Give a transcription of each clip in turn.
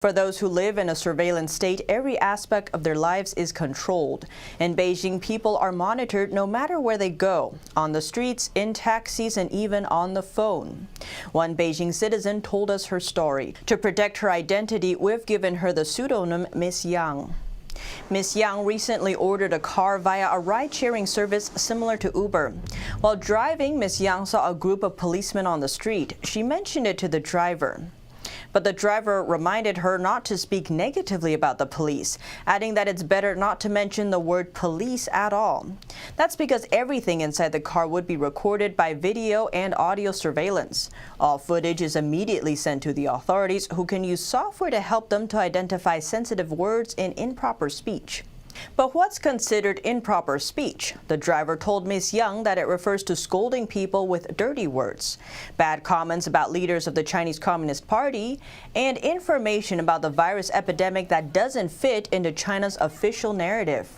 For those who live in a surveillance state, every aspect of their lives is controlled. In Beijing, people are monitored no matter where they go, on the streets, in taxis, and even on the phone. One Beijing citizen told us her story. To protect her identity, we've given her the pseudonym Miss Yang. Miss Yang recently ordered a car via a ride-sharing service similar to Uber. While driving, Miss Yang saw a group of policemen on the street. She mentioned it to the driver. But the driver reminded her not to speak negatively about the police, adding that it's better not to mention the word police at all. That's because everything inside the car would be recorded by video and audio surveillance. All footage is immediately sent to the authorities, who can use software to help them to identify sensitive words and improper speech. But what's considered improper speech? The driver told Ms. Yang that it refers to scolding people with dirty words, bad comments about leaders of the Chinese Communist Party, and information about the virus epidemic that doesn't fit into China's official narrative.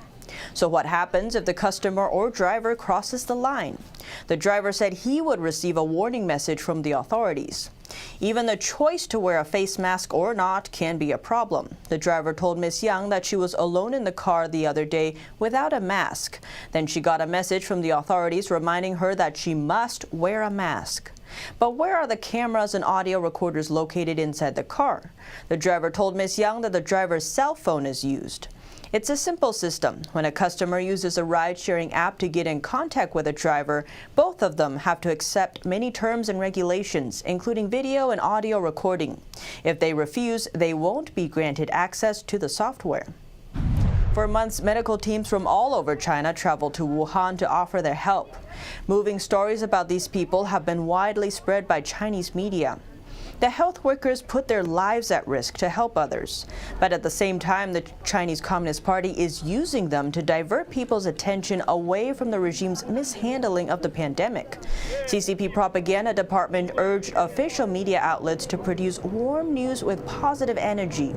So what happens if the customer or driver crosses the line? The driver said he would receive a warning message from the authorities. Even the choice to wear a face mask or not can be a problem. The driver told Ms. Yang that she was alone in the car the other day without a mask. Then she got a message from the authorities reminding her that she must wear a mask. But where are the cameras and audio recorders located inside the car? The driver told Ms. Yang that the driver's cell phone is used. It's a simple system. When a customer uses a ride-sharing app to get in contact with a driver, both of them have to accept many terms and regulations, including video and audio recording. If they refuse, they won't be granted access to the software. For months, medical teams from all over China traveled to Wuhan to offer their help. Moving stories about these people have been widely spread by Chinese media. The health workers put their lives at risk to help others. But at the same time, the Chinese Communist Party is using them to divert people's attention away from the regime's mishandling of the pandemic. CCP Propaganda Department urged official media outlets to produce warm news with positive energy.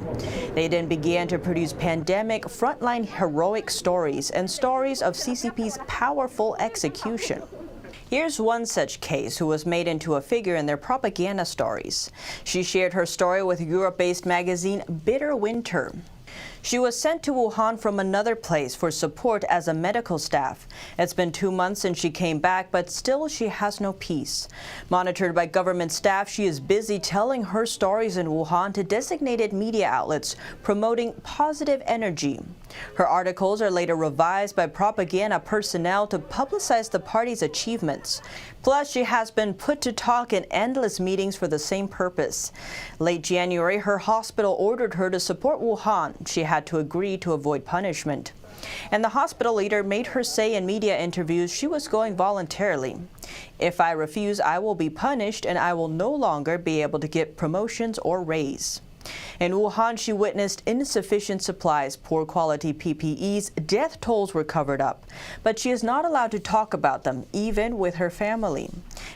They then began to produce pandemic frontline heroic stories and stories of CCP's powerful execution. Here's one such case who was made into a figure in their propaganda stories. She shared her story with Europe-based magazine Bitter Winter. She was sent to Wuhan from another place for support as a medical staff. It's been 2 months since she came back, but still she has no peace. Monitored by government staff, she is busy telling her stories in Wuhan to designated media outlets, promoting positive energy. Her articles are later revised by propaganda personnel to publicize the party's achievements. Plus, she has been put to talk in endless meetings for the same purpose. Late January, her hospital ordered her to support Wuhan. She had to agree to avoid punishment. And the hospital leader made her say in media interviews she was going voluntarily. If I refuse, I will be punished and I will no longer be able to get promotions or raise. In Wuhan, she witnessed insufficient supplies, poor quality PPEs, death tolls were covered up. But she is not allowed to talk about them, even with her family,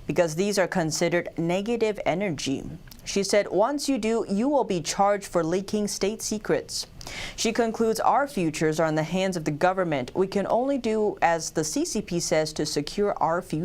because these are considered negative energy. She said, once you do, you will be charged for leaking state secrets. She concludes, our futures are in the hands of the government. We can only do as the CCP says to secure our future.